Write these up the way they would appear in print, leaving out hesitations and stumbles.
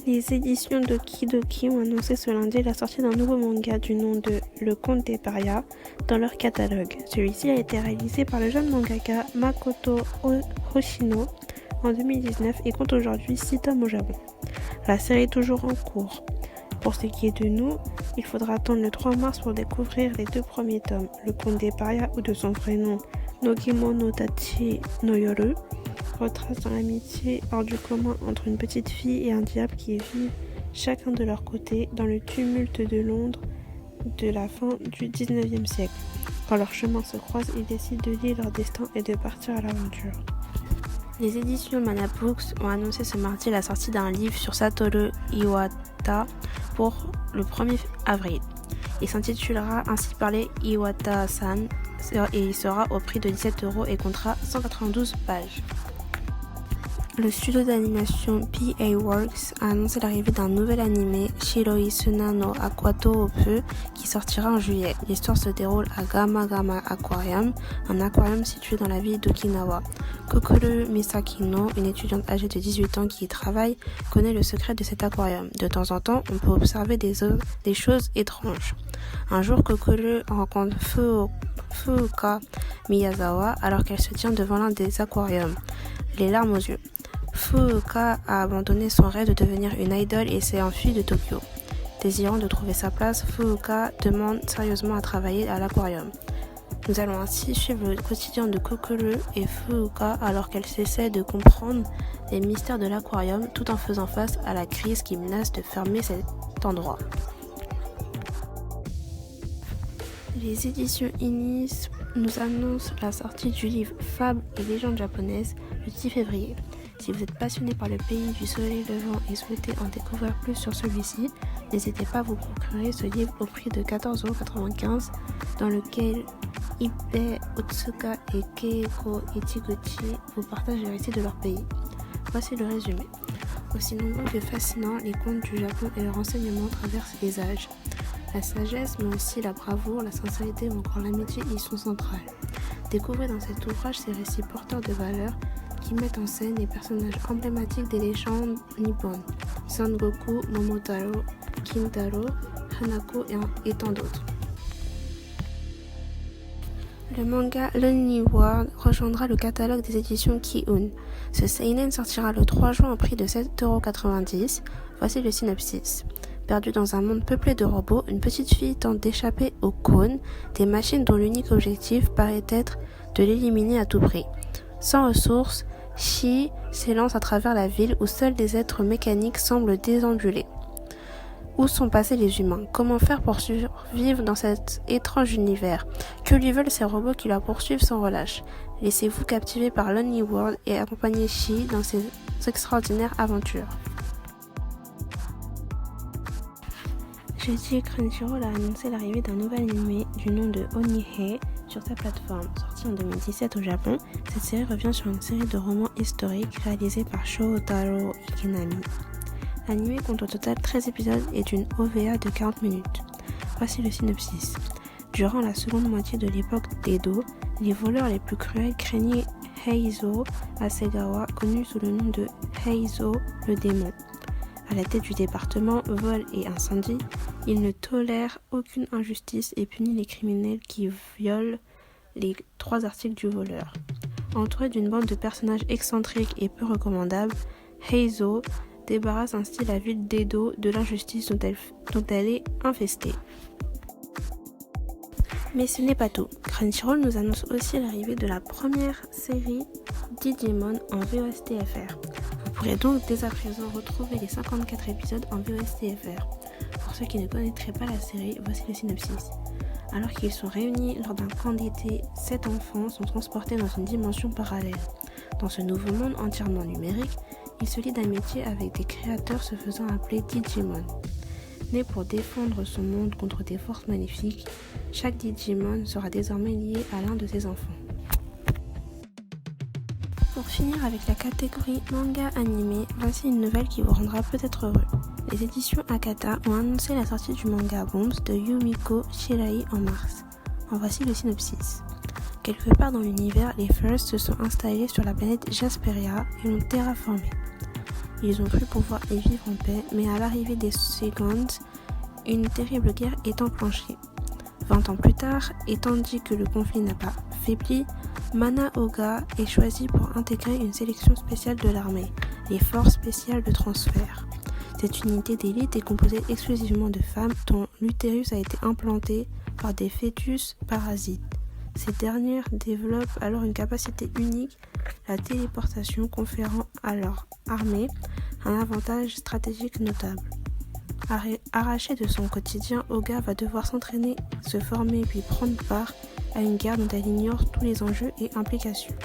Les éditions Doki Doki ont annoncé ce lundi la sortie d'un nouveau manga du nom de Le Conte des Parias dans leur catalogue. Celui-ci a été réalisé par le jeune mangaka Makoto Hoshino en 2019 et compte aujourd'hui 6 tomes au Japon. La série est toujours en cours. Pour ce qui est de nous, il faudra attendre le 3 mars pour découvrir les 2 premiers tomes. Le Conte des Parias, ou de son vrai nom Nogimo no Tachi no Yoru, retrace dans l'amitié hors du commun entre une petite fille et un diable qui vivent chacun de leur côté dans le tumulte de Londres de la fin du 19e siècle. Quand leurs chemins se croisent, ils décident de lier leur destin et de partir à l'aventure. Les éditions Mana Books ont annoncé ce mardi la sortie d'un livre sur Satoru Iwata pour le 1er avril. Il s'intitulera Ainsi parlait Iwata-san et il sera au prix de 17€ et comptera 192 pages. Le studio d'animation PA Works a annoncé l'arrivée d'un nouvel animé, Shiroi Suna no Aquato Opu, qui sortira en juillet. L'histoire se déroule à Gama Gama Aquarium, un aquarium situé dans la ville d'Okinawa. Kokoro Misakino, une étudiante âgée de 18 ans qui y travaille, connaît le secret de cet aquarium. De temps en temps, on peut observer des choses étranges. Un jour, Kokoro rencontre Fuuka Miyazawa alors qu'elle se tient devant l'un des aquariums, les larmes aux yeux. Fuuka a abandonné son rêve de devenir une idole et s'est enfuie de Tokyo. Désirant de trouver sa place, Fuuka demande sérieusement à travailler à l'aquarium. Nous allons ainsi suivre le quotidien de Kokoro et Fuuka alors qu'elle essaie de comprendre les mystères de l'aquarium tout en faisant face à la crise qui menace de fermer cet endroit. Les éditions Inis nous annoncent la sortie du livre Fables et légendes japonaises le 10 février. Si vous êtes passionné par le pays du soleil levant et souhaitez en découvrir plus sur celui-ci, n'hésitez pas à vous procurer ce livre au prix de 14,95€ dans lequel Ibe Otsuka et Keiko Ichiguchi vous partagent les récits de leur pays. Voici le résumé. Aussi nombreux que fascinants, les contes du Japon et leurs enseignements traversent les âges. La sagesse, mais aussi la bravoure, la sincérité ou encore l'amitié y sont centrales. Découvrez dans cet ouvrage ces récits porteurs de valeurs qui mettent en scène les personnages emblématiques des légendes nippones, Son Goku, Momotaro, Kintaro, Hanako et tant d'autres. Le manga Lonely World rejoindra le catalogue des éditions Ki-un. Ce seinen sortira le 3 juin au prix de 7,90€. Voici le synopsis. Perdue dans un monde peuplé de robots, une petite fille tente d'échapper aux cônes, des machines dont l'unique objectif paraît être de l'éliminer à tout prix. Sans ressources, Shi s'élance à travers la ville où seuls des êtres mécaniques semblent déambuler. Où sont passés les humains? Comment faire pour survivre dans cet étrange univers? Que lui veulent ces robots qui la poursuivent sans relâche? Laissez-vous captiver par Lonely World et accompagnez Shi dans ses extraordinaires aventures. Jeudi, Crunchyroll a annoncé l'arrivée d'un nouvel animé du nom de Onihei sur sa plateforme. Sorti en 2017 au Japon, cette série revient sur une série de romans historiques réalisés par Shotaro Ikenami. L'anime compte au total 13 épisodes et d'une OVA de 40 minutes. Voici le synopsis. Durant la seconde moitié de l'époque d'Edo, les voleurs les plus cruels craignaient Heizo Hasegawa, connu sous le nom de Heizo le démon. À la tête du département vol et incendie, il ne tolère aucune injustice et punit les criminels qui violent les 3 articles du voleur. Entouré d'une bande de personnages excentriques et peu recommandables, Heizo débarrasse ainsi la ville d'Edo de l'injustice dont elle est infestée. Mais ce n'est pas tout. Crunchyroll nous annonce aussi l'arrivée de la première série Digimon en VOST-FR. Vous pourrez donc dès à présent retrouver les 54 épisodes en VOST-FR. Pour ceux qui ne connaîtraient pas la série, voici le synopsis. Alors qu'ils sont réunis lors d'un camp d'été, 7 enfants sont transportés dans une dimension parallèle. Dans ce nouveau monde entièrement numérique, ils se lient d'amitié avec des créateurs se faisant appeler Digimon. Né pour défendre son monde contre des forces maléfiques, chaque Digimon sera désormais lié à l'un de ses enfants. Pour finir avec la catégorie manga animé, voici une nouvelle qui vous rendra peut-être heureux. Les éditions Akata ont annoncé la sortie du manga Bombs de Yumiko Shirai en mars. En voici le synopsis. Quelque part dans l'univers, les First se sont installés sur la planète Jasperia et l'ont terraformée. ils ont cru pouvoir y vivre en paix, mais à l'arrivée des Seconds, une terrible guerre est enclenchée. 20 ans plus tard, et tandis que le conflit n'a pas faibli, Mana Oga est choisi pour intégrer une sélection spéciale de l'armée, les Forces spéciales de transfert. Cette unité d'élite est composée exclusivement de femmes dont l'utérus a été implanté par des fœtus parasites. Ces dernières développent alors une capacité unique, la téléportation, conférant à leur armée un avantage stratégique notable. Arraché de son quotidien, Oga va devoir s'entraîner, se former puis prendre part à une guerre dont elle ignore tous les enjeux et implications.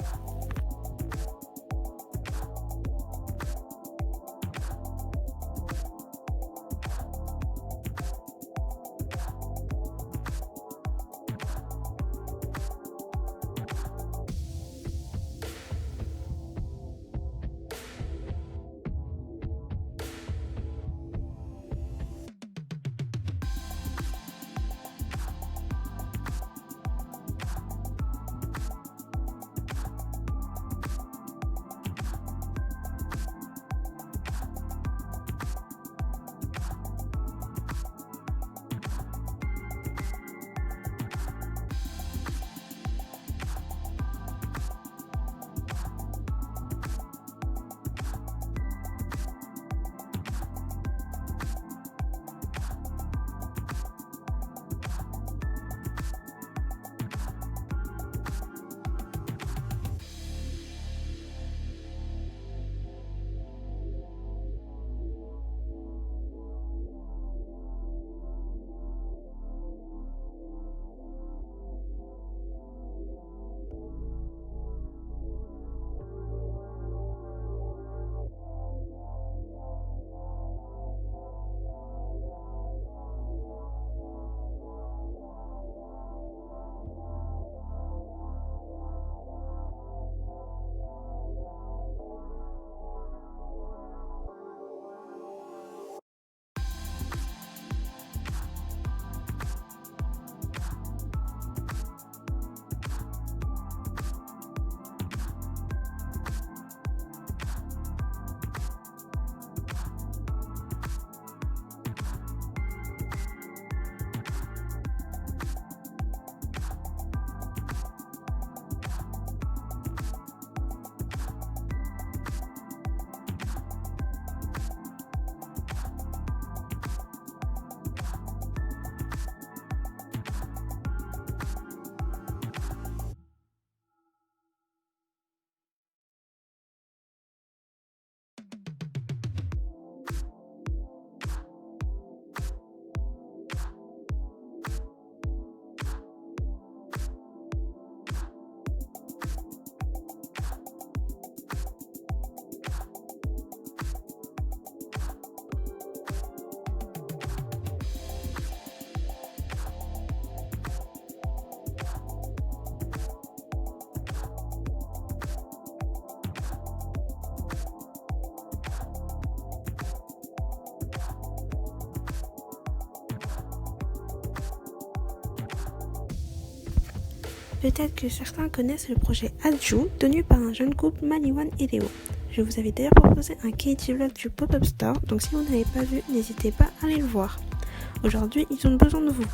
Peut-être que certains connaissent le projet Adju, tenu par un jeune couple Maliwan et Léo. Je vous avais d'ailleurs proposé un KT vlog du Pop-Up Store, donc si vous n'avez pas vu, n'hésitez pas à aller le voir. Aujourd'hui, ils ont besoin de vous.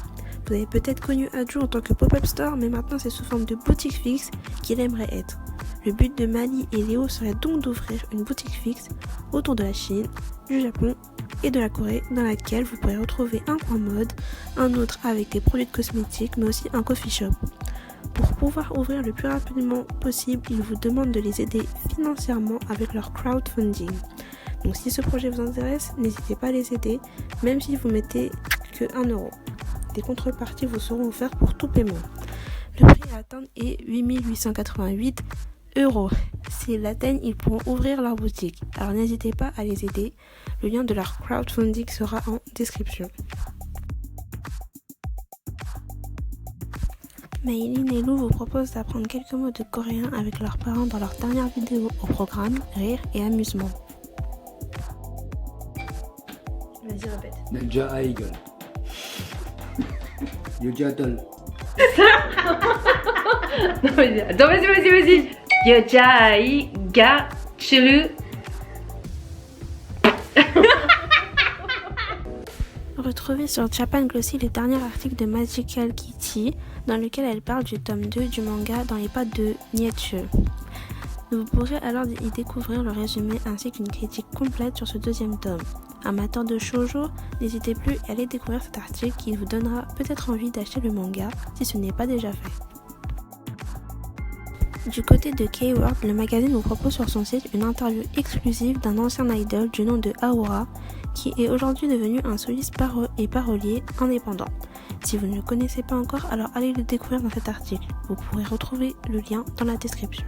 Vous avez peut-être connu Adju en tant que Pop-Up Store, mais maintenant c'est sous forme de boutique fixe qu'il aimerait être. Le but de Mali et Léo serait donc d'ouvrir une boutique fixe autour de la Chine, du Japon et de la Corée, dans laquelle vous pourrez retrouver un coin mode, un autre avec des produits de cosmétiques, mais aussi un coffee shop. Pour pouvoir ouvrir le plus rapidement possible, ils vous demandent de les aider financièrement avec leur crowdfunding. Donc si ce projet vous intéresse, n'hésitez pas à les aider, même si vous mettez que 1 €. Des contreparties vous seront offertes pour tout paiement. Le prix à atteindre est 8 888 €. S'ils l'atteignent, ils pourront ouvrir leur boutique. Alors n'hésitez pas à les aider. Le lien de leur crowdfunding sera en description. Maïline et Lou vous proposent d'apprendre quelques mots de coréen avec leurs parents dans leur dernière vidéo au programme Rire et Amusement. Vas-y, répète. 남자아이கள் 여자들 Attends, vas-y. 여자아이가 줄 Retrouvez sur Japan Glossy le dernier article de Magical Kitty dans lequel elle parle du tome 2 du manga dans les pattes de Nietzsche. Vous pourrez alors y découvrir le résumé ainsi qu'une critique complète sur ce deuxième tome. Amateurs de shoujo, n'hésitez plus à aller découvrir cet article qui vous donnera peut-être envie d'acheter le manga si ce n'est pas déjà fait. Du côté de K-World, le magazine vous propose sur son site une interview exclusive d'un ancien idol du nom de Aura qui est aujourd'hui devenu un soliste et parolier indépendant. Si vous ne le connaissez pas encore, alors allez le découvrir dans cet article. Vous pourrez retrouver le lien dans la description.